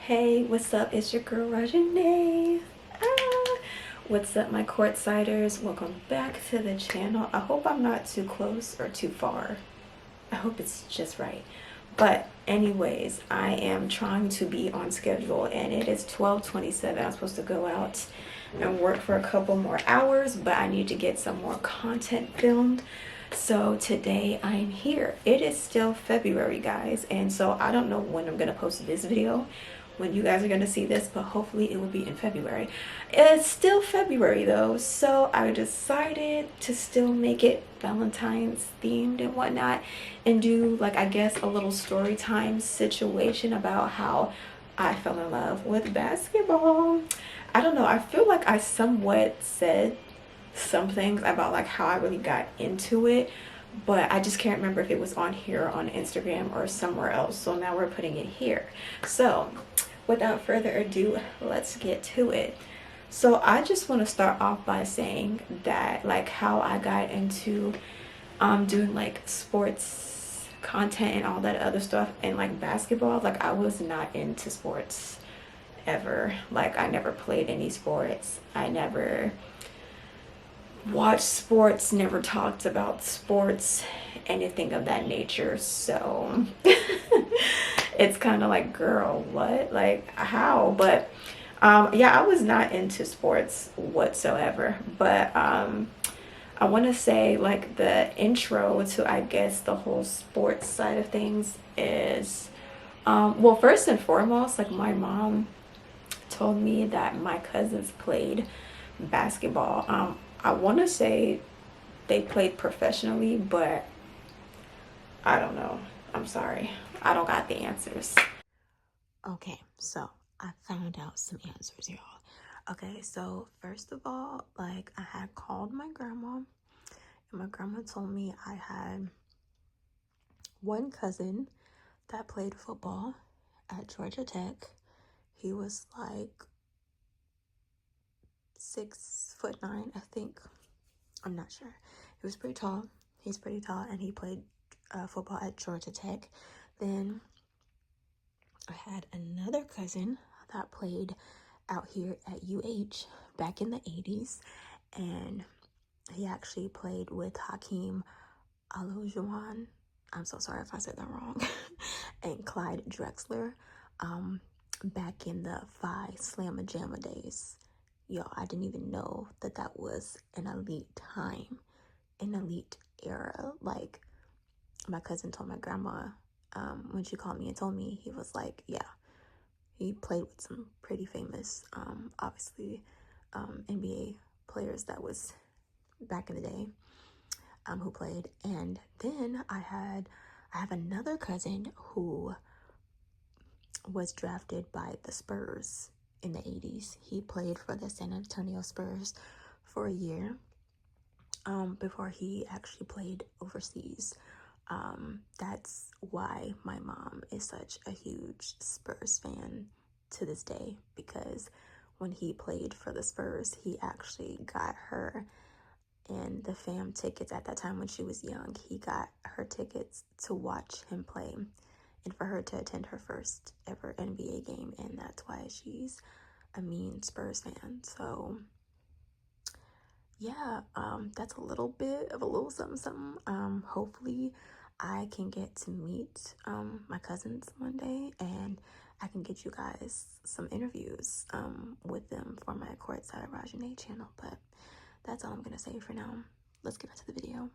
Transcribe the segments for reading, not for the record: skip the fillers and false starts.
Hey, what's up? It's your girl Rajanae. What's up, my courtsiders? Welcome back to the channel. I hope I'm not too close or too far. I hope it's just right. But anyways, I am trying to be on schedule and it is 12:27. I'm supposed to go out and work for a couple more hours, but I need to get some more content filmed. So today I'm here. It is still February, guys, and so I don't know when I'm gonna post this video, when you guys are gonna see this, but hopefully it will be in February. It's still February though, so I decided to still make it Valentine's themed and whatnot, and do, like, I guess a little story time situation about how I fell in love with basketball. I don't know, I feel like I somewhat said some things about like how I really got into it, but I just can't remember if it was on here on Instagram or somewhere else, so now we're putting it here. So without further ado, let's get to it. So I just want to start off by saying that, like, how I got into doing like sports content and all that other stuff, and like basketball. Like, I was not into sports ever. Like, I never played any sports, I never watched sports, never talked about sports, anything of that nature. So it's kind of like, girl, what? Like, how? But yeah, I was not into sports whatsoever. But I want to say, like, the intro to, I guess, the whole sports side of things is, well, first and foremost, like, my mom told me that my cousins played basketball. I want to say they played professionally, but I don't know. I'm sorry, I don't got the answers. Okay, so I found out some answers, y'all. Okay, so first of all, like, I had called my grandma, and my grandma told me I had one cousin that played football at Georgia Tech. He was like 6'9", I think. I'm not sure. He was pretty tall. He's pretty tall, and he played football at Georgia Tech. Then I had another cousin that played out here at UH back in the 80s, and he actually played with Hakeem Olajuwon. I'm so sorry if I said that wrong. And Clyde Drexler, back in the Phi Slamma Jamma days. Yo, I didn't even know that that was an elite time, an elite era. Like, my cousin told my grandma, when she called me and told me, he was like, yeah, he played with some pretty famous, obviously, NBA players that was back in the day, who played. And then I have another cousin who was drafted by the Spurs in the 80s. He played for the San Antonio Spurs for a year, before he actually played overseas. That's why my mom is such a huge Spurs fan to this day, because when he played for the Spurs, he actually got her and the fam tickets at that time when she was young. He got her tickets to watch him play and for her to attend her first ever NBA game, and that's why she's a mean Spurs fan. So yeah, that's a little bit of a little something. Hopefully I can get to meet my cousins one day, and I can get you guys some interviews with them for my Courtside Rajanae channel. But that's all I'm gonna say for now. Let's get into the video.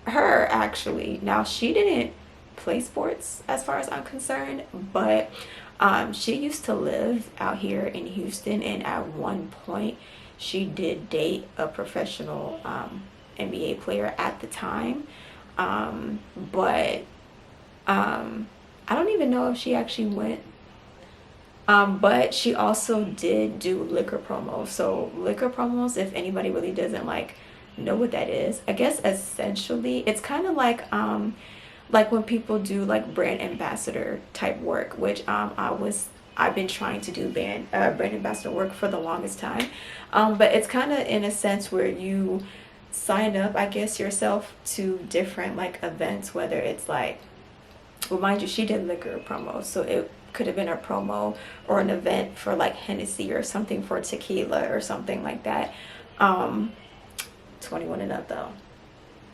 Her, actually, now, she didn't play sports as far as I'm concerned, but she used to live out here in Houston, and at one point she did date a professional NBA player at the time, but I don't even know if she actually went, but she also did do liquor promos. So liquor promos, if anybody really doesn't like know what that is, I guess essentially it's kind of like when people do like brand ambassador type work, which I've been trying to do brand ambassador work for the longest time, but it's kind of in a sense where you sign up, I guess, yourself to different like events, whether it's like well, mind you, she did liquor promo, so it could have been a promo or an event for like Hennessy or something for tequila or something like that. 21 and up though.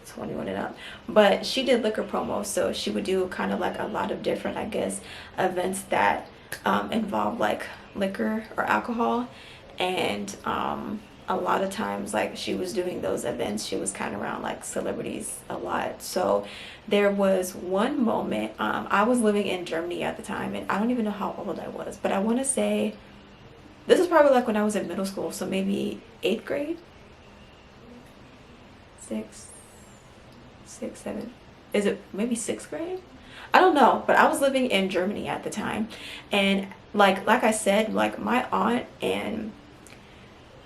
21 and up. But she did liquor promo, so she would do kind of like a lot of different, I guess, events that involve like liquor or alcohol. And a lot of times, like, she was doing those events, she was kind of around like celebrities a lot. So there was one moment, I was living in Germany at the time, and I don't even know how old I was, but I want to say this was probably like when I was in middle school, so maybe 8th grade, 6, 7, is it maybe 6th grade? I don't know, but I was living in Germany at the time, and like I said, like my aunt and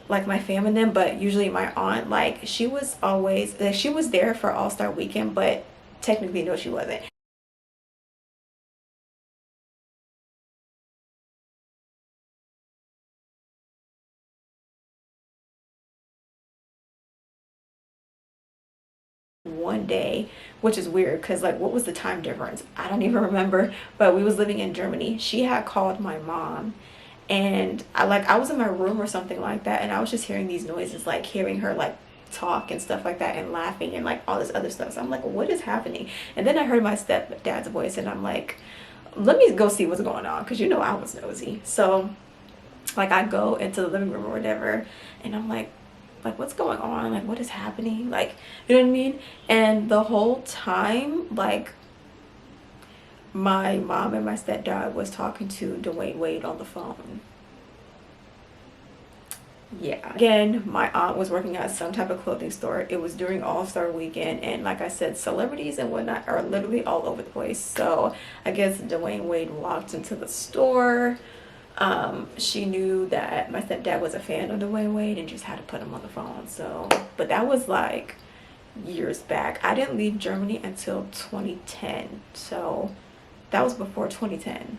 like my fam and them, but usually my aunt, like, she was always like, she was there for All-Star Weekend, but technically no, she wasn't. One day, which is weird because like, what was the time difference? I don't even remember, but we was living in Germany. She had called my mom, and I was in my room or something like that, and I was just hearing these noises, like hearing her like talk and stuff like that, and laughing and like all this other stuff. So I'm like, what is happening? And then I heard my stepdad's voice, and I'm like, let me go see what's going on, because you know I was nosy. So like, I go into the living room or whatever, and I'm like, what's going on? Like, what is happening? Like, you know what I mean? And the whole time, like, my mom and my stepdad was talking to Dwayne Wade on the phone. Yeah, again, my aunt was working at some type of clothing store. It was during All-Star Weekend, and like I said, celebrities and whatnot are literally all over the place. So I guess Dwayne Wade walked into the store. She knew that my stepdad was a fan of Dwayne Wade and just had to put him on the phone. So, but that was like years back. I didn't leave Germany until 2010, so that was before 2010.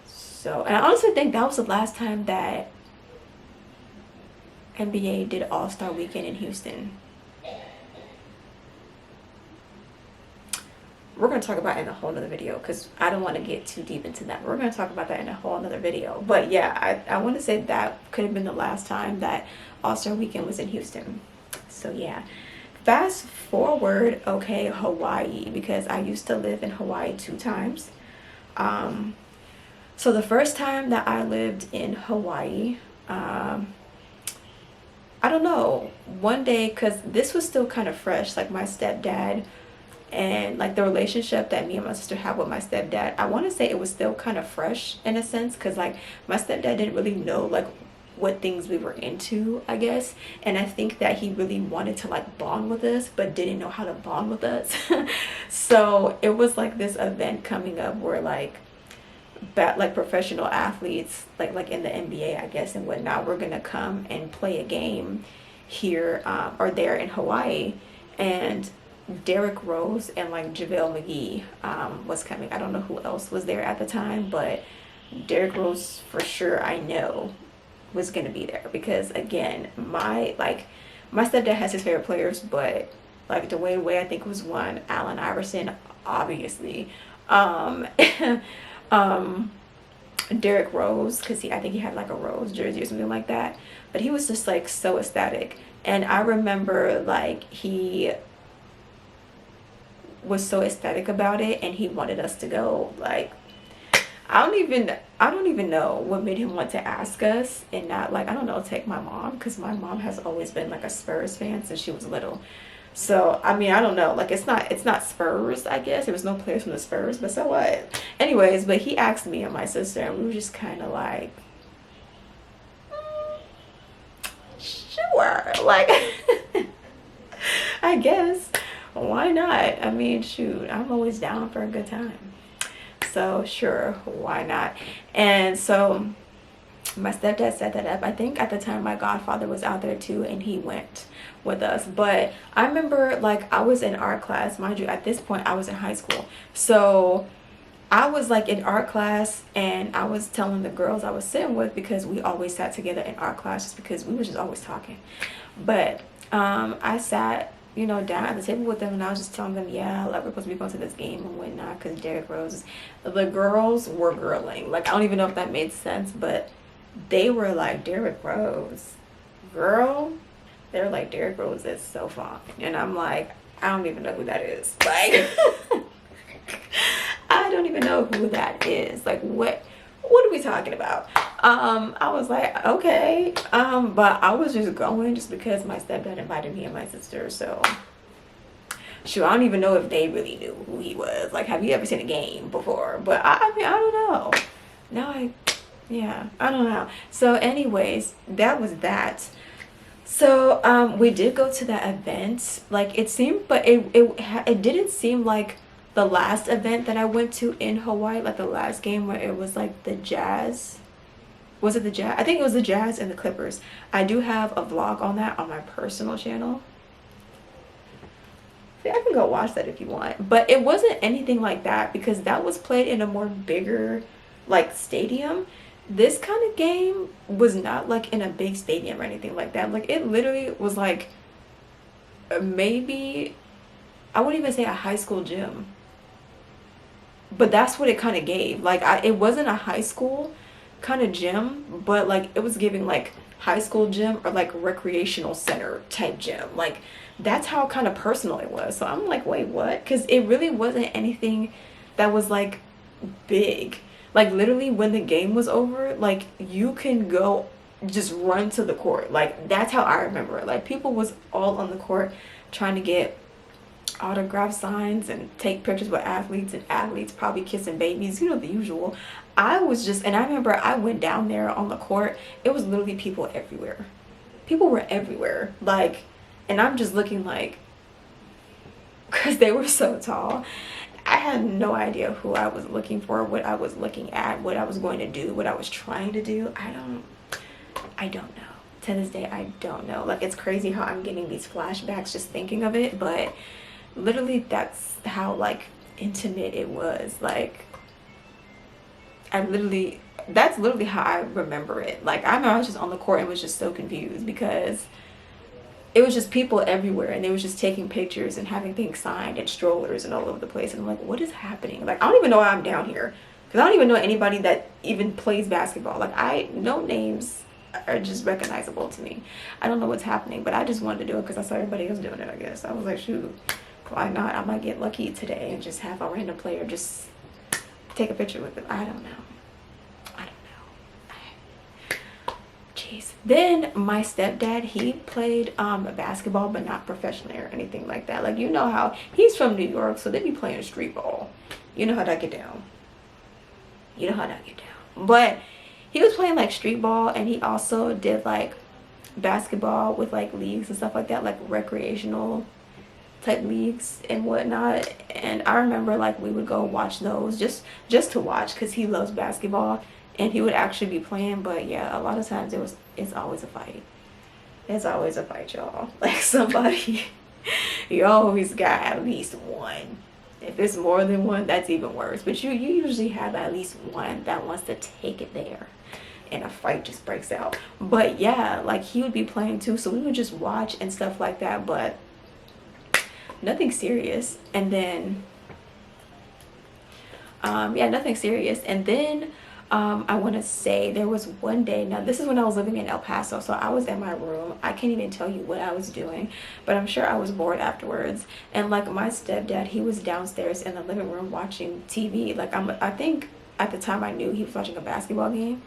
So, and I honestly think that was the last time that NBA did All-Star Weekend in Houston. We're going to talk about it in a whole nother video, because I don't want to get too deep into that. We're going to talk about that in a whole nother video. But yeah, I want to say that could have been the last time that All-Star Weekend was in Houston. So yeah, fast forward, okay, Hawaii, because I used to live in Hawaii 2 times. So the first time that I lived in Hawaii, I don't know, one day, because this was still kind of fresh, like my stepdad and like the relationship that me and my sister had with my stepdad, I want to say it was still kind of fresh in a sense, because like my stepdad didn't really know like what things we were into, I guess, and I think that he really wanted to like bond with us but didn't know how to bond with us. So it was like this event coming up where like professional athletes like in the NBA, I guess, and whatnot, were gonna come and play a game here or there in Hawaii, and Derrick Rose and like JaVale McGee was coming. I don't know who else was there at the time, but Derrick Rose for sure I know was gonna be there, because again, my stepdad has his favorite players, but like Dwayne Wade I think was one, Allen Iverson obviously, Derrick Rose, because I think he had like a Rose jersey or something like that, but he was just like so ecstatic. And I remember like he was so ecstatic about it, and he wanted us to go. Like, I don't even know what made him want to ask us and not, like, I don't know, take my mom, because my mom has always been like a Spurs fan since she was little. So I mean, I don't know, like, it's not Spurs, I guess there was no players from the Spurs, but so what. Anyways, but he asked me and my sister, and we were just kind of like, sure, like, I guess, why not? I mean, shoot, I'm always down for a good time, so sure, why not? And so my stepdad set that up. I think at the time my godfather was out there too, and he went with us. But I remember, like, I was in art class, mind you, at this point I was in high school, so I was like in art class, and I was telling the girls I was sitting with, because we always sat together in art class just because we were just always talking. But I sat you know, down at the table with them, and I was just telling them, yeah, like we're supposed to be going to this game and whatnot because Derrick Rose. The girls were girling. Like I don't even know if that made sense, but they were like, Derrick Rose, girl. They were like, Derrick Rose is so fun, and I'm like, I don't even know who that is. Like, I don't even know who that is. Like, what are we talking about? I was like, okay. But I was just going just because my stepdad invited me and my sister. So, shoot, I don't even know if they really knew who he was. Like, have you ever seen a game before? But I mean, I don't know. Now yeah, I don't know. So, anyways, that was that. So, we did go to that event. Like, it seemed, but it didn't seem like the last event that I went to in Hawaii, like the last game where it was like the Jazz. Was it the Jazz? I think it was the Jazz and the Clippers. I do have a vlog on that on my personal channel. See, I can go watch that if you want. But it wasn't anything like that because that was played in a more bigger like stadium. This kind of game was not like in a big stadium or anything like that. Like it literally was like maybe, I wouldn't even say a high school gym. But that's what it kind of gave. Like it wasn't a high school kind of gym, but like it was giving like high school gym or like recreational center type gym. Like that's how kind of personal it was. So I'm like, wait, what? Because it really wasn't anything that was like big. Like literally when the game was over, like you can go just run to the court. Like that's how I remember it. Like people was all on the court trying to get autograph signs and take pictures with athletes, and athletes probably kissing babies, you know, the usual. I was just, and I remember I went down there on the court, it was literally people everywhere. People were everywhere, like, and I'm just looking like, because they were so tall, I had no idea who I was looking for, what I was looking at, what I was going to do, what I was trying to do. I don't know. To this day, I don't know. Like, it's crazy how I'm getting these flashbacks just thinking of it, but literally that's how like intimate it was. Like that's literally how I remember it. Like I remember I was just on the court and was just so confused because it was just people everywhere and they was just taking pictures and having things signed and strollers and all over the place, and I'm like, what is happening? Like I don't even know why I'm down here because I don't even know anybody that even plays basketball. Like no names are just recognizable to me. I don't know what's happening, but I just wanted to do it because I saw everybody else doing it. I guess I was like, shoot, why not? I might get lucky today and just have a random player just take a picture with them. I don't know. Jeez. Then my stepdad, he played basketball, but not professionally or anything like that. Like, you know how he's from New York, so they be playing street ball. You know how that get down. You know how that get down. But he was playing like street ball, and he also did like basketball with like leagues and stuff like that, like recreational type leagues and whatnot. And I remember like we would go watch those just to watch because he loves basketball and he would actually be playing. But yeah, a lot of times it's always a fight. It's always a fight, y'all. Like somebody you always got at least one. If it's more than one, that's even worse. But you usually have at least one that wants to take it there and a fight just breaks out. But yeah, like he would be playing too, so we would just watch and stuff like that, but nothing serious. And then yeah, nothing serious. And then I want to say there was one day, now this is when I was living in El Paso, so I was in my room. I can't even tell you what I was doing, but I'm sure I was bored afterwards. And like my stepdad, he was downstairs in the living room watching TV. Like I think at the time I knew he was watching a basketball game,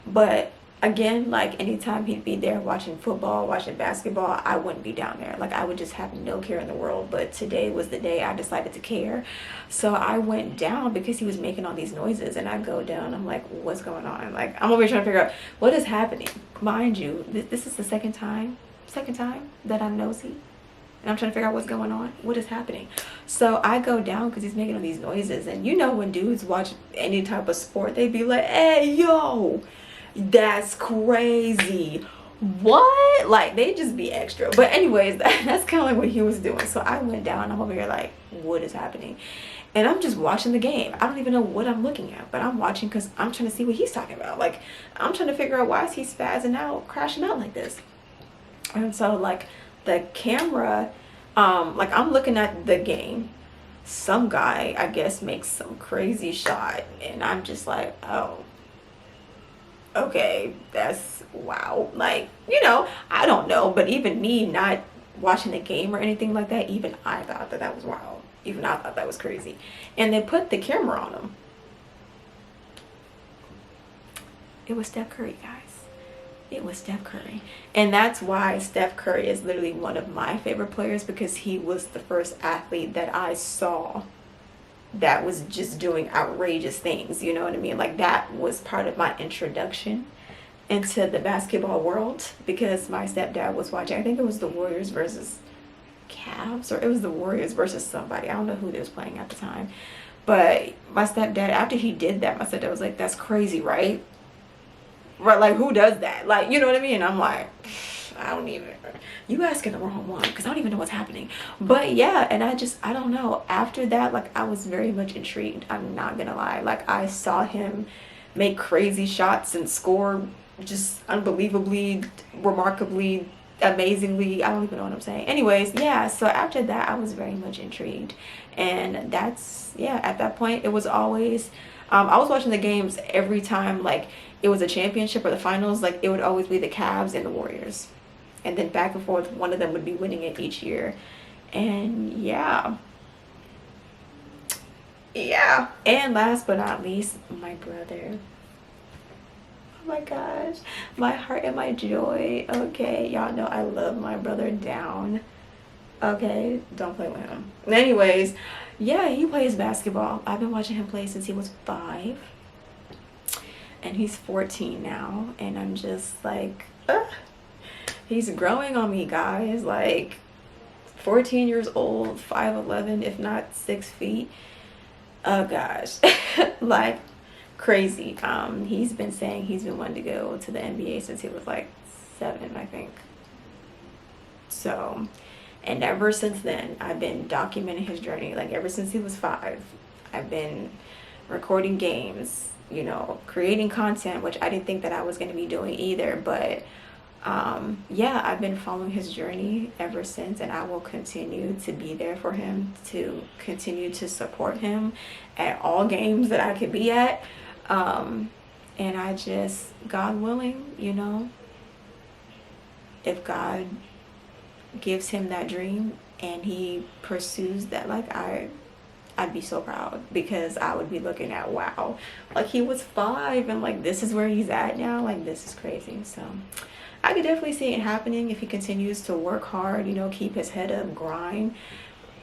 but again, like anytime he'd be there watching football, watching basketball, I wouldn't be down there. Like I would just have no care in the world. But today was the day I decided to care. So I went down because he was making all these noises, and I go down, I'm like, what's going on? Like I'm over here trying to figure out what is happening. Mind you, this is the second time that I'm nosy. And I'm trying to figure out what's going on. What is happening? So I go down because he's making all these noises. And you know when dudes watch any type of sport, they be like, hey, yo, that's crazy. What? Like they just be extra. But anyways, that's kind of like what he was doing. So I went down. I'm over here like, what is happening? And I'm just watching the game. I don't even know what I'm looking at, but I'm watching because I'm trying to see what he's talking about. Like I'm trying to figure out why is he spazzing out, crashing out like this. And so like the camera Like I'm looking at the game, some guy I guess makes some crazy shot and I'm just like, oh, okay, that's wow. Like, you know, I don't know, but even me not watching the game or anything like that, even I thought that that was wild. Even I thought that was crazy. And they put the camera on him. It was Steph Curry, guys. It was Steph Curry. And that's why Steph Curry is literally one of my favorite players, because he was the first athlete that I saw that was just doing outrageous things. You know what I mean? Like that was part of my introduction into the basketball world, because my stepdad was watching, I think it was the Warriors versus Cavs, or it was the Warriors versus somebody. I don't know who they was playing at the time. But my stepdad, after he did that, my stepdad was like, that's crazy, right? Right, like who does that? Like, you know what I mean? And I'm like, I don't even, you asking the wrong one, because I don't even know what's happening. But yeah, and I don't know, after that, like I was very much intrigued. I'm not gonna lie. Like I saw him make crazy shots and score just unbelievably, remarkably, amazingly. I don't even know what I'm saying. Anyways, yeah, so after that I was very much intrigued. And that's, yeah, at that point it was always I was watching the games every time like it was a championship or the finals. Like it would always be the Cavs and the Warriors, and then back and forth, one of them would be winning it each year. And yeah, and last but not least, my brother. Oh my gosh, my heart and my joy. Okay, y'all know I love my brother down. Okay, don't play with him. Anyways, yeah, he plays basketball. I've been watching him play since he was 5, and he's 14 now, and I'm just like, he's growing on me, guys. Like 14 years old, 5'11", if not 6 feet. Oh gosh. Like crazy. He's been saying he's been wanting to go to the NBA since he was like 7, I think. So, and ever since then I've been documenting his journey. Like ever since he was 5, I've been recording games, you know, creating content, which I didn't think that I was going to be doing either. But yeah, I've been following his journey ever since, and I will continue to be there for him, to continue to support him at all games that I could be at. And I just, God willing, you know, if God gives him that dream and he pursues that, like I'd be so proud, because I would be looking at, wow, like he was 5 and like this is where he's at now. Like this is crazy. So I could definitely see it happening if he continues to work hard, you know, keep his head up, grind,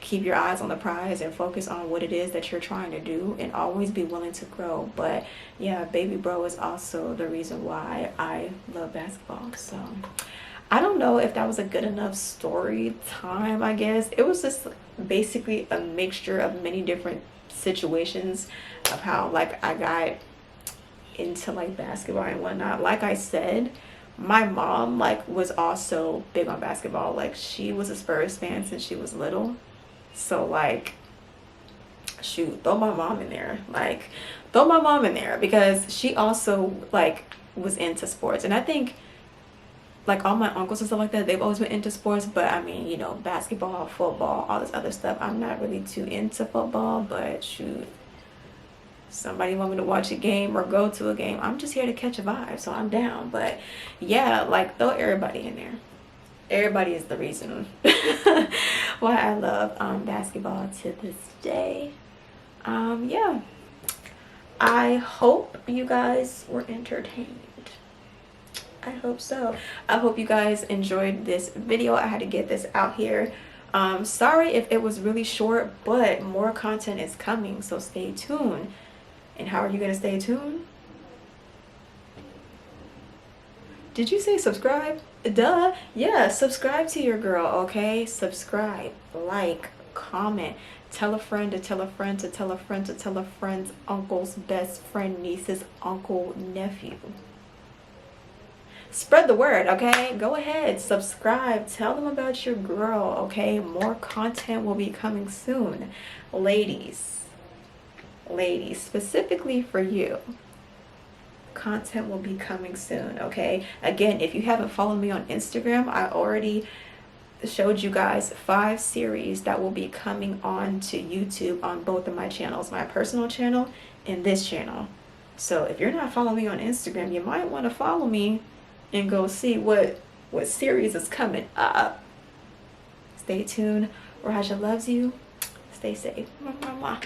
keep your eyes on the prize and focus on what it is that you're trying to do, and always be willing to grow. But yeah, baby bro is also the reason why I love basketball. So I don't know if that was a good enough story time. I guess it was just basically a mixture of many different situations of how like I got into like basketball and whatnot. Like I said, my mom like was also big on basketball. Like she was a Spurs fan since she was little. So like, shoot, throw my mom in there. Like throw my mom in there, because she also like was into sports. And I think like all my uncles and stuff like that, they've always been into sports. But I mean, you know, basketball, football, all this other stuff, I'm not really too into football. But shoot, somebody want me to watch a game or go to a game, I'm just here to catch a vibe, so I'm down. But yeah, like throw everybody in there. Everybody is the reason why I love basketball to this day. Yeah, I hope you guys were entertained. I hope so. I hope you guys enjoyed this video. I had to get this out here. Sorry if it was really short, but more content is coming, so stay tuned. And how are you gonna stay tuned? Did you say subscribe? Duh. Yeah, subscribe to your girl, okay? Subscribe, like, comment, tell a friend to tell a friend to tell a friend to tell a friend's uncle's best friend, niece's uncle, nephew. Spread the word, okay? Go ahead, subscribe, tell them about your girl, okay? More content will be coming soon. Ladies, specifically for you, content will be coming soon, okay? Again, if you haven't followed me on Instagram, I already showed you guys 5 series that will be coming on to YouTube on both of my channels, my personal channel and this channel. So if you're not following me on Instagram, you might want to follow me and go see what series is coming up. Stay tuned. Raja loves you. Stay safe. Mwah, mwah, mwah.